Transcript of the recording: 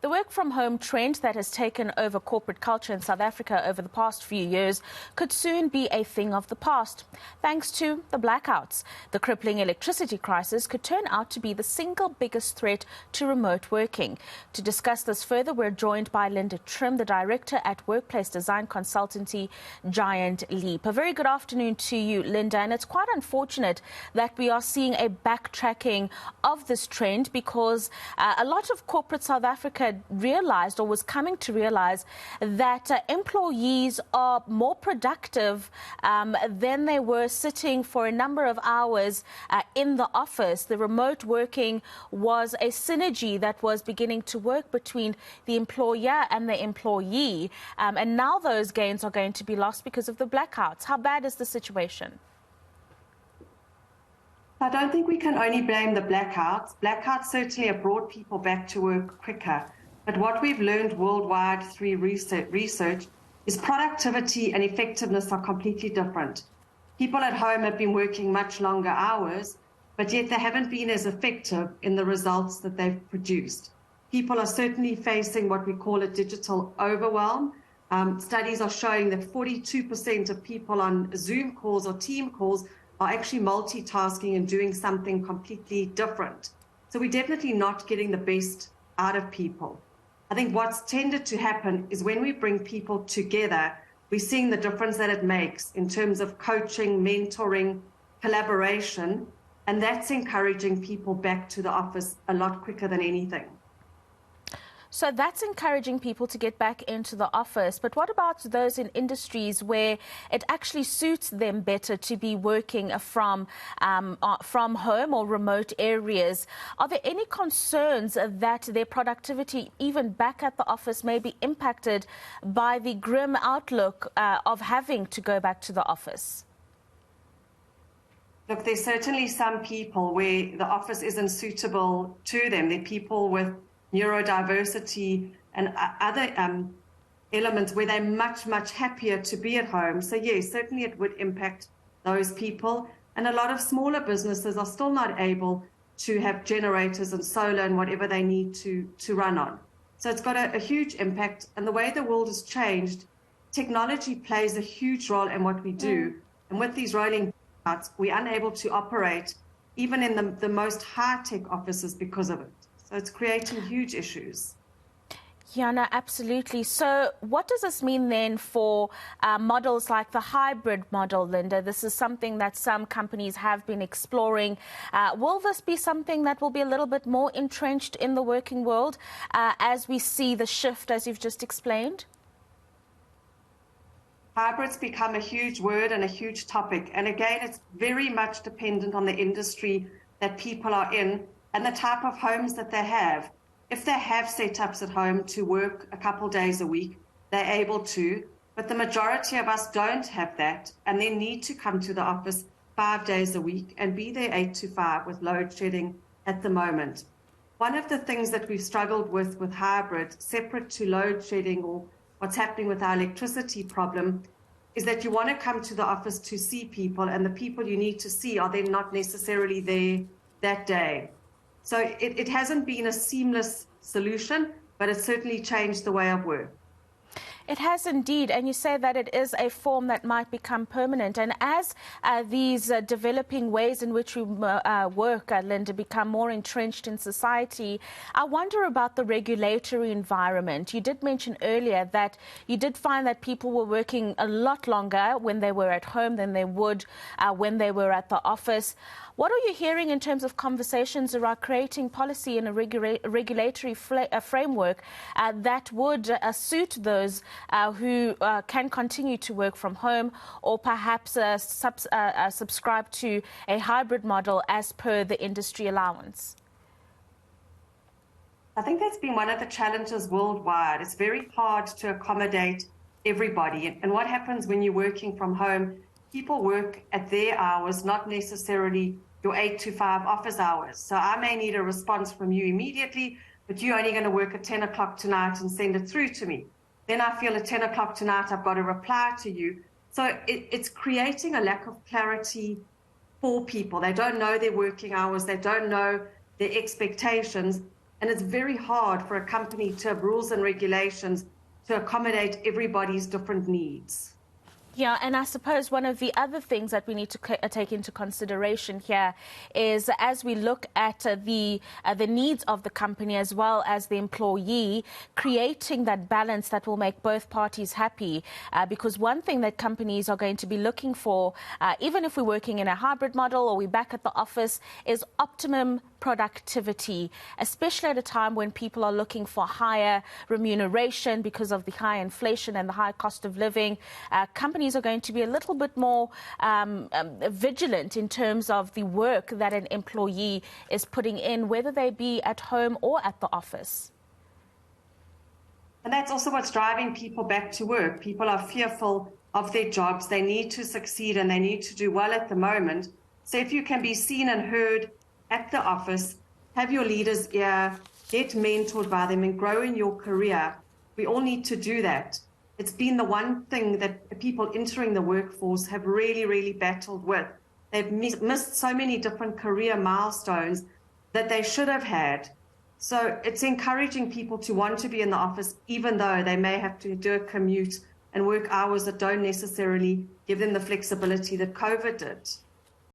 The work-from-home trend that has taken over corporate culture in South Africa over the past few years could soon be a thing of the past. Thanks to the blackouts, the crippling electricity crisis could turn out to be the single biggest threat to remote working. To discuss this further, we're joined by Linda Trim, the director at workplace design consultancy Giant Leap. A very good afternoon to you, Linda. And it's quite unfortunate that we are seeing a backtracking of this trend because a lot of corporate South Africa realized, or was coming to realize, that employees are more productive than they were sitting for a number of hours in the office. The remote working was a synergy that was beginning to work between the employer and the employee, and now those gains are going to be lost because of the blackouts. How bad is the situation? I don't think we can only blame the blackouts. Blackouts certainly have brought people back to work quicker. But what we've learned worldwide through research is productivity and effectiveness are completely different. People at home have been working much longer hours, but yet they haven't been as effective in the results that they've produced. People are certainly facing what we call a digital overwhelm. Studies are showing that 42% of people on Zoom calls or team calls are actually multitasking and doing something completely different. So we're definitely not getting the best out of people. I think what's tended to happen is when we bring people together, we're seeing the difference that it makes in terms of coaching, mentoring, collaboration, and that's encouraging people back to the office a lot quicker than anything. So that's encouraging people to get back into the office. But what about those in industries where it actually suits them better to be working from home or remote areas? Are there any concerns that their productivity, even back at the office, may be impacted by the grim outlook of having to go back to the office? Look, there's certainly some people where the office isn't suitable to them. There are people with neurodiversity and other elements where they're much happier to be at home. So yes, certainly it would impact those people. And a lot of smaller businesses are still not able to have generators and solar and whatever they need to run on. So it's got a huge impact. And the way the world has changed, technology plays a huge role in what we do. And with these rolling outs, we're unable to operate even in the most high-tech offices because of it. So it's creating huge issues. Yeah, no, absolutely. So what does this mean then for models like the hybrid model, Linda? This is something that some companies have been exploring. Will this be something that will be a little bit more entrenched in the working world as we see the shift, as you've just explained? Hybrids become a huge word and a huge topic. And again, it's very much dependent on the industry that people are in and the type of homes that they have. If they have setups at home to work a couple days a week, they're able to, but the majority of us don't have that and they need to come to the office 5 days a week and be there 8 to 5 with load shedding at the moment. One of the things that we've struggled with hybrid, separate to load shedding or what's happening with our electricity problem, is that you want to come to the office to see people and the people you need to see are then not necessarily there that day. So it hasn't been a seamless solution, but it's certainly changed the way of work. It has indeed, and you say that it is a form that might become permanent. And as these developing ways in which we work, Linda, become more entrenched in society, I wonder about the regulatory environment. You did mention earlier that you did find that people were working a lot longer when they were at home than they would when they were at the office. What are you hearing in terms of conversations around creating policy and a regulatory framework that would suit those who can continue to work from home or perhaps subscribe to a hybrid model as per the industry allowance? I think that's been one of the challenges worldwide. It's very hard to accommodate everybody. And what happens when you're working from home, people work at their hours, not necessarily your 8 to 5 office hours. So I may need a response from you immediately, but you're only going to work at 10 o'clock tonight and send it through to me. Then I feel at 10 o'clock tonight, I've got to reply to you. So it's creating a lack of clarity for people. They don't know their working hours. They don't know their expectations. And it's very hard for a company to have rules and regulations to accommodate everybody's different needs. Yeah, and I suppose one of the other things that we need to take into consideration here is, as we look at the needs of the company as well as the employee, creating that balance that will make both parties happy. Because one thing that companies are going to be looking for, even if we're working in a hybrid model or we're back at the office, is optimum productivity, especially at a time when people are looking for higher remuneration because of the high inflation and the high cost of living. Companies are going to be a little bit more vigilant in terms of the work that an employee is putting in, whether they be at home or at the office. And that's also what's driving people back to work. People are fearful of their jobs. They need to succeed and they need to do well at the moment. So if you can be seen and heard at the office, have your leaders ear, get mentored by them and grow in your career, we all need to do that. It's been the one thing that people entering the workforce have really, really battled with. They've missed so many different career milestones that they should have had. So it's encouraging people to want to be in the office, even though they may have to do a commute and work hours that don't necessarily give them the flexibility that COVID did.